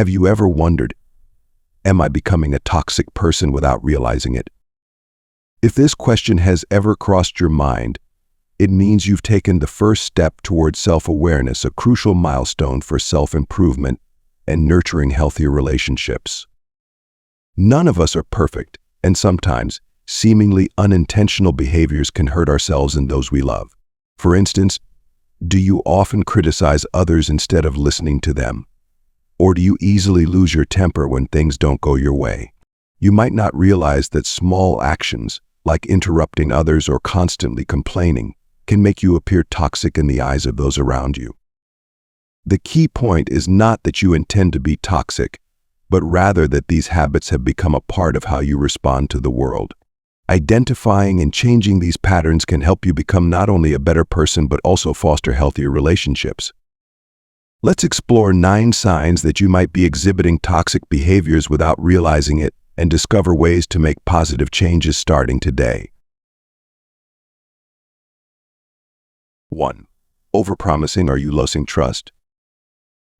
Have you ever wondered, am I becoming a toxic person without realizing it? If this question has ever crossed your mind, it means you've taken the first step towards self-awareness, a crucial milestone for self-improvement and nurturing healthier relationships. None of us are perfect, and sometimes seemingly unintentional behaviors can hurt ourselves and those we love. For instance, do you often criticize others instead of listening to them? Or do you easily lose your temper when things don't go your way? You might not realize that small actions, like interrupting others or constantly complaining, can make you appear toxic in the eyes of those around you. The key point is not that you intend to be toxic, but rather that these habits have become a part of how you respond to the world. Identifying and changing these patterns can help you become not only a better person but also foster healthier relationships. Let's explore 9 signs that you might be exhibiting toxic behaviors without realizing it and discover ways to make positive changes starting today. 1. Overpromising. Are you losing trust?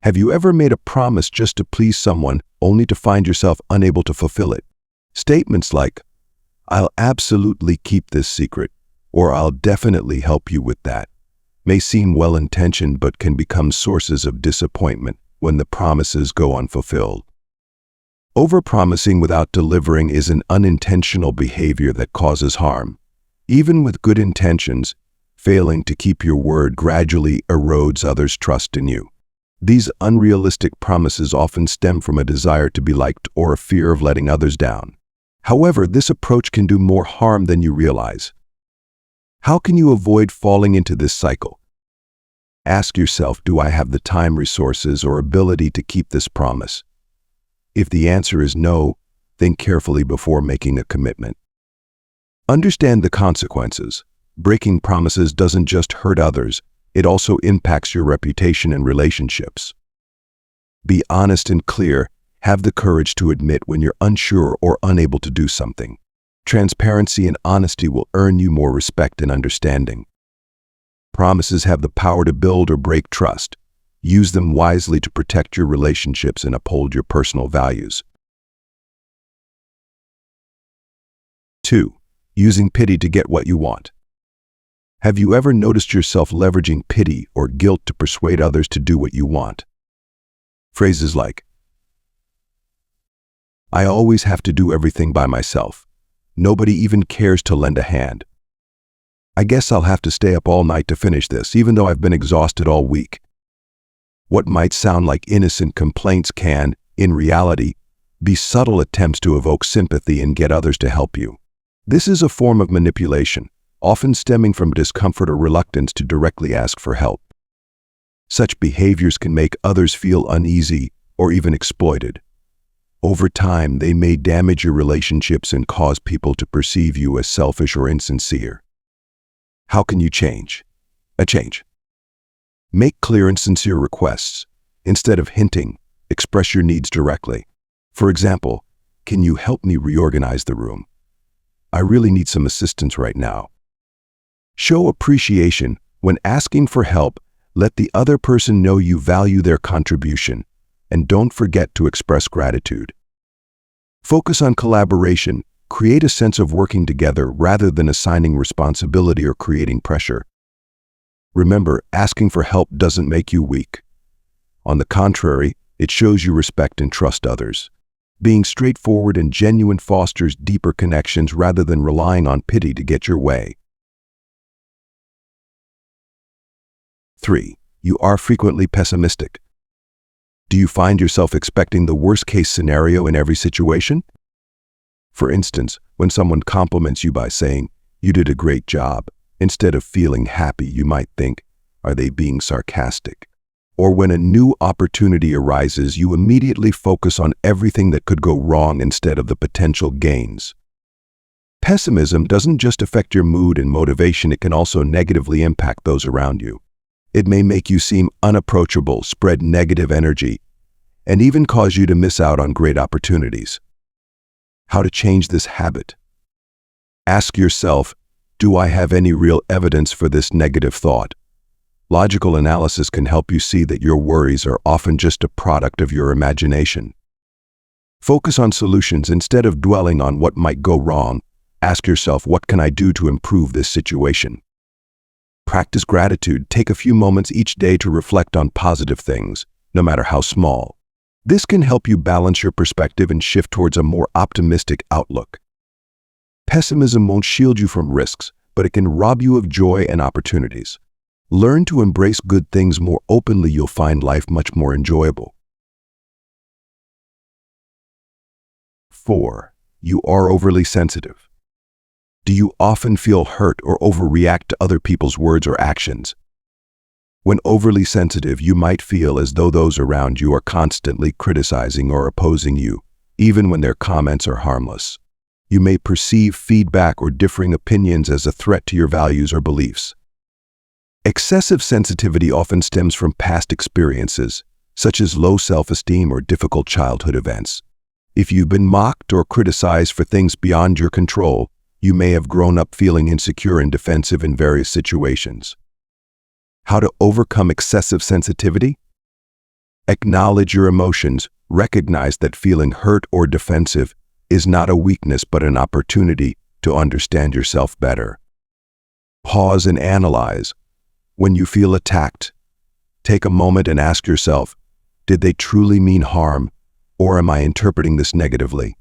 Have you ever made a promise just to please someone only to find yourself unable to fulfill it? Statements like, "I'll absolutely keep this secret," or "I'll definitely help you with that," may seem well-intentioned but can become sources of disappointment when the promises go unfulfilled. Overpromising without delivering is an unintentional behavior that causes harm. Even with good intentions, failing to keep your word gradually erodes others' trust in you. These unrealistic promises often stem from a desire to be liked or a fear of letting others down. However, this approach can do more harm than you realize. How can you avoid falling into this cycle? Ask yourself, do I have the time, resources, or ability to keep this promise? If the answer is no, think carefully before making a commitment. Understand the consequences. Breaking promises doesn't just hurt others, it also impacts your reputation and relationships. Be honest and clear. Have the courage to admit when you're unsure or unable to do something. Transparency and honesty will earn you more respect and understanding. Promises have the power to build or break trust. Use them wisely to protect your relationships and uphold your personal values. 2. Using pity to get what you want. Have you ever noticed yourself leveraging pity or guilt to persuade others to do what you want? Phrases like, "I always have to do everything by myself. Nobody even cares to lend a hand. I guess I'll have to stay up all night to finish this, even though I've been exhausted all week." What might sound like innocent complaints can, in reality, be subtle attempts to evoke sympathy and get others to help you. This is a form of manipulation, often stemming from discomfort or reluctance to directly ask for help. Such behaviors can make others feel uneasy or even exploited. Over time, they may damage your relationships and cause people to perceive you as selfish or insincere. How can you change? Make clear and sincere requests. Instead of hinting, express your needs directly. For example, "Can you help me reorganize the room? I really need some assistance right now." Show appreciation. When asking for help, let the other person know you value their contribution, and don't forget to express gratitude. Focus on collaboration. Create a sense of working together rather than assigning responsibility or creating pressure. Remember, asking for help doesn't make you weak. On the contrary, it shows you respect and trust others. Being straightforward and genuine fosters deeper connections rather than relying on pity to get your way. 3. You are frequently pessimistic. Do you find yourself expecting the worst-case scenario in every situation? For instance, when someone compliments you by saying, "You did a great job," instead of feeling happy, you might think, "Are they being sarcastic?" Or when a new opportunity arises, you immediately focus on everything that could go wrong instead of the potential gains. Pessimism doesn't just affect your mood and motivation, it can also negatively impact those around you. It may make you seem unapproachable, spread negative energy, and even cause you to miss out on great opportunities. How to change this habit? Ask yourself, do I have any real evidence for this negative thought? Logical analysis can help you see that your worries are often just a product of your imagination. Focus on solutions instead of dwelling on what might go wrong. Ask yourself, what can I do to improve this situation? Practice gratitude. Take a few moments each day to reflect on positive things, no matter how small. This can help you balance your perspective and shift towards a more optimistic outlook. Pessimism won't shield you from risks, but it can rob you of joy and opportunities. Learn to embrace good things more openly. You'll find life much more enjoyable. 4. You are overly sensitive. Do you often feel hurt or overreact to other people's words or actions? When overly sensitive, you might feel as though those around you are constantly criticizing or opposing you, even when their comments are harmless. You may perceive feedback or differing opinions as a threat to your values or beliefs. Excessive sensitivity often stems from past experiences, such as low self-esteem or difficult childhood events. If you've been mocked or criticized for things beyond your control, you may have grown up feeling insecure and defensive in various situations. How to overcome excessive sensitivity? Acknowledge your emotions. Recognize that feeling hurt or defensive is not a weakness but an opportunity to understand yourself better. Pause and analyze. When you feel attacked, take a moment and ask yourself, did they truly mean harm, or am I interpreting this negatively?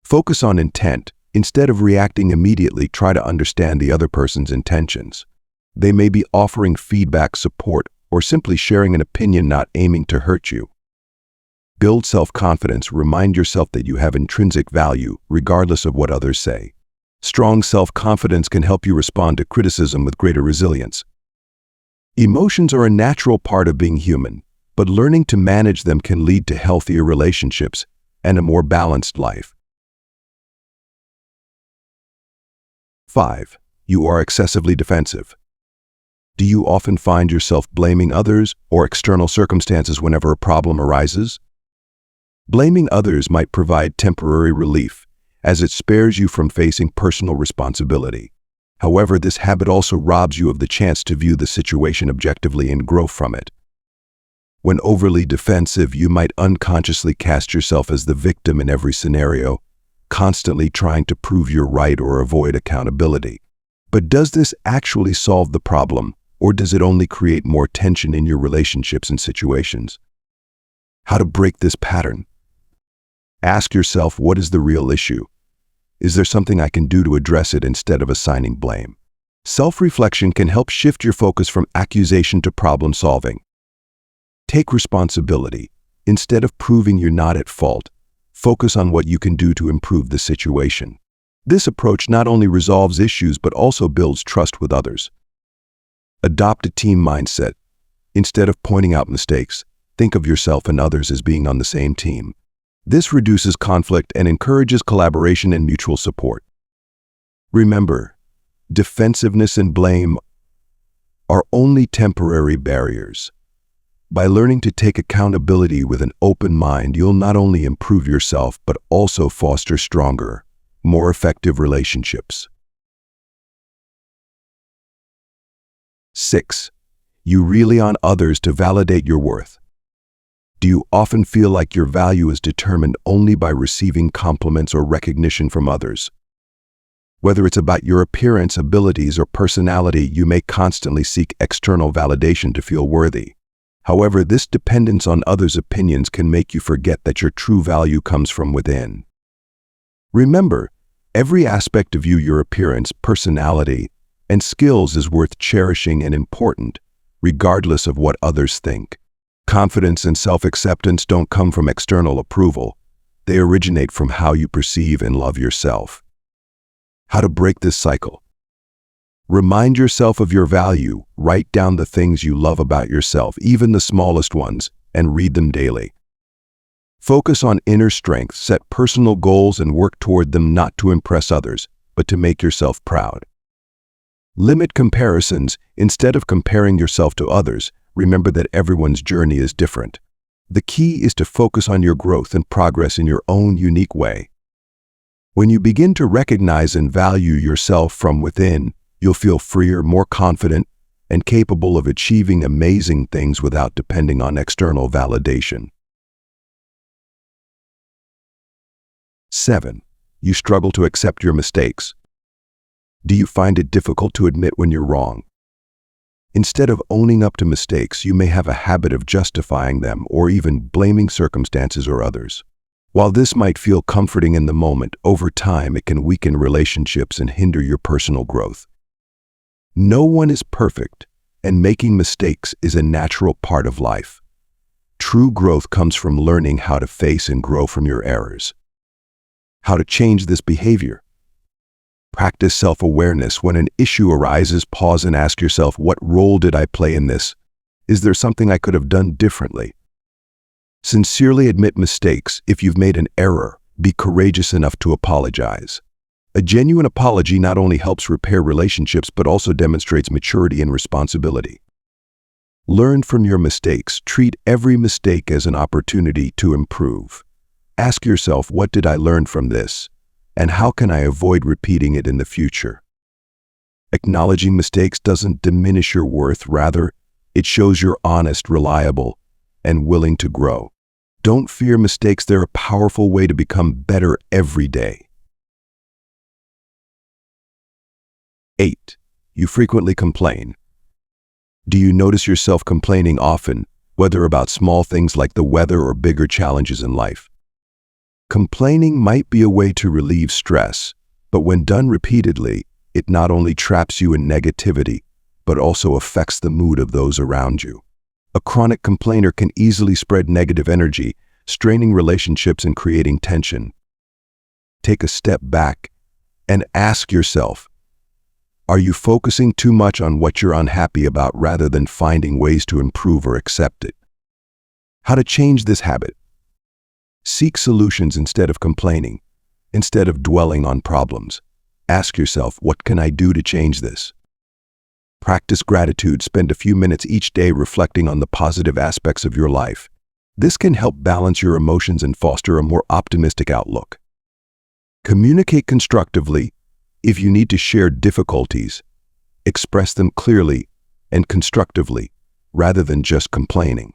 Focus on intent. Instead of reacting immediately, try to understand the other person's intentions. They may be offering feedback, support, or simply sharing an opinion, not aiming to hurt you. Build self-confidence. Remind yourself that you have intrinsic value, regardless of what others say. Strong self-confidence can help you respond to criticism with greater resilience. Emotions are a natural part of being human, but learning to manage them can lead to healthier relationships and a more balanced life. 5. You are excessively defensive. Do you often find yourself blaming others or external circumstances whenever a problem arises? Blaming others might provide temporary relief, as it spares you from facing personal responsibility. However, this habit also robs you of the chance to view the situation objectively and grow from it. When overly defensive, you might unconsciously cast yourself as the victim in every scenario, constantly trying to prove you're right or avoid accountability. But does this actually solve the problem, or does it only create more tension in your relationships and situations? How to break this pattern? Ask yourself, what is the real issue? Is there something I can do to address it instead of assigning blame? Self-reflection can help shift your focus from accusation to problem solving. Take responsibility. Instead of proving you're not at fault, focus on what you can do to improve the situation. This approach not only resolves issues but also builds trust with others. Adopt a team mindset. Instead of pointing out mistakes, think of yourself and others as being on the same team. This reduces conflict and encourages collaboration and mutual support. Remember, defensiveness and blame are only temporary barriers. By learning to take accountability with an open mind, you'll not only improve yourself but also foster stronger, more effective relationships. 6. You rely on others to validate your worth. Do you often feel like your value is determined only by receiving compliments or recognition from others? Whether it's about your appearance, abilities, or personality, you may constantly seek external validation to feel worthy. However, this dependence on others' opinions can make you forget that your true value comes from within. Remember, every aspect of you, your appearance, personality, and skills is worth cherishing and important, regardless of what others think. Confidence and self-acceptance don't come from external approval. They originate from how you perceive and love yourself. How to break this cycle? Remind yourself of your value. Write down the things you love about yourself, even the smallest ones, and read them daily. Focus on inner strength. Set personal goals and work toward them, not to impress others, but to make yourself proud. Limit comparisons. Instead of comparing yourself to others, remember that everyone's journey is different. The key is to focus on your growth and progress in your own unique way. When you begin to recognize and value yourself from within, you'll feel freer, more confident, and capable of achieving amazing things without depending on external validation. 7. You struggle to accept your mistakes. Do you find it difficult to admit when you're wrong? Instead of owning up to mistakes, you may have a habit of justifying them or even blaming circumstances or others. While this might feel comforting in the moment, over time it can weaken relationships and hinder your personal growth. No one is perfect, and making mistakes is a natural part of life. True growth comes from learning how to face and grow from your errors. How to change this behavior? Practice self-awareness. When an issue arises, pause and ask yourself, what role did I play in this? Is there something I could have done differently? Sincerely admit mistakes. If you've made an error, be courageous enough to apologize. A genuine apology not only helps repair relationships but also demonstrates maturity and responsibility. Learn from your mistakes. Treat every mistake as an opportunity to improve. Ask yourself, what did I learn from this? And how can I avoid repeating it in the future? Acknowledging mistakes doesn't diminish your worth. Rather, it shows you're honest, reliable, and willing to grow. Don't fear mistakes. They're a powerful way to become better every day. 8. You frequently complain. Do you notice yourself complaining often, whether about small things like the weather or bigger challenges in life? Complaining might be a way to relieve stress, but when done repeatedly, it not only traps you in negativity, but also affects the mood of those around you. A chronic complainer can easily spread negative energy, straining relationships and creating tension. Take a step back and ask yourself, are you focusing too much on what you're unhappy about rather than finding ways to improve or accept it? How to change this habit? Seek solutions instead of complaining. Instead of dwelling on problems, ask yourself, what can I do to change this? Practice gratitude. Spend a few minutes each day reflecting on the positive aspects of your life. This can help balance your emotions and foster a more optimistic outlook. Communicate constructively. If you need to share difficulties, express them clearly and constructively rather than just complaining.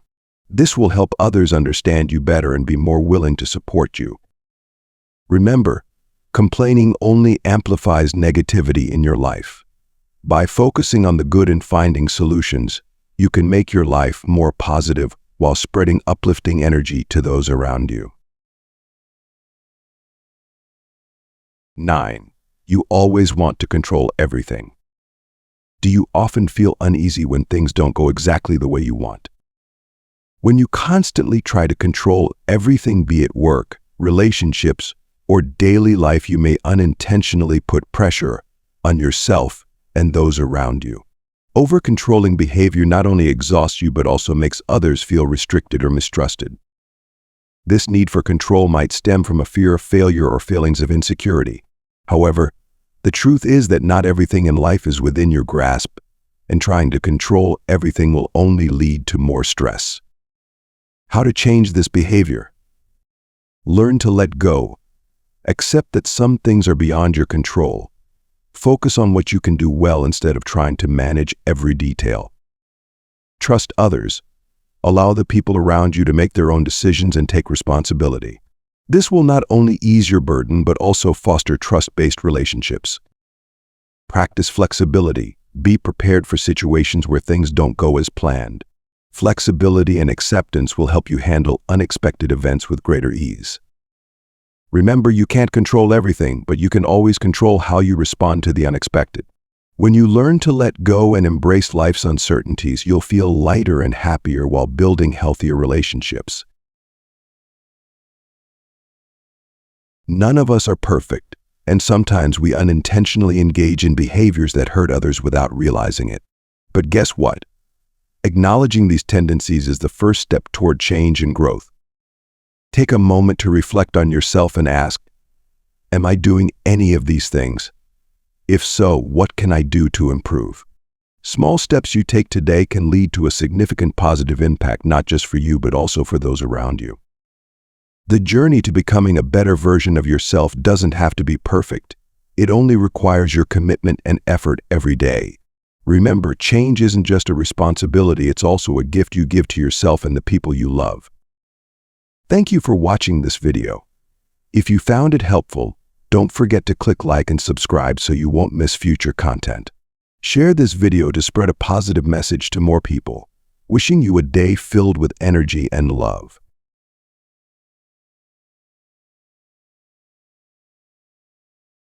This will help others understand you better and be more willing to support you. Remember, complaining only amplifies negativity in your life. By focusing on the good and finding solutions, you can make your life more positive while spreading uplifting energy to those around you. 9. You always want to control everything. Do you often feel uneasy when things don't go exactly the way you want? When you constantly try to control everything, be it work, relationships, or daily life, you may unintentionally put pressure on yourself and those around you. Over-controlling behavior not only exhausts you but also makes others feel restricted or mistrusted. This need for control might stem from a fear of failure or feelings of insecurity. However, the truth is that not everything in life is within your grasp, and trying to control everything will only lead to more stress. How to change this behavior? Learn to let go. Accept that some things are beyond your control. Focus on what you can do well instead of trying to manage every detail. Trust others. Allow the people around you to make their own decisions and take responsibility. This will not only ease your burden but also foster trust-based relationships. Practice flexibility. Be prepared for situations where things don't go as planned. Flexibility and acceptance will help you handle unexpected events with greater ease. Remember, you can't control everything, but you can always control how you respond to the unexpected. When you learn to let go and embrace life's uncertainties, you'll feel lighter and happier while building healthier relationships. None of us are perfect, and sometimes we unintentionally engage in behaviors that hurt others without realizing it. But guess what? Acknowledging these tendencies is the first step toward change and growth. Take a moment to reflect on yourself and ask, am I doing any of these things? If so, what can I do to improve? Small steps you take today can lead to a significant positive impact, not just for you, but also for those around you. The journey to becoming a better version of yourself doesn't have to be perfect. It only requires your commitment and effort every day. Remember, change isn't just a responsibility, it's also a gift you give to yourself and the people you love. Thank you for watching this video. If you found it helpful, don't forget to click like and subscribe so you won't miss future content. Share this video to spread a positive message to more people. Wishing you a day filled with energy and love.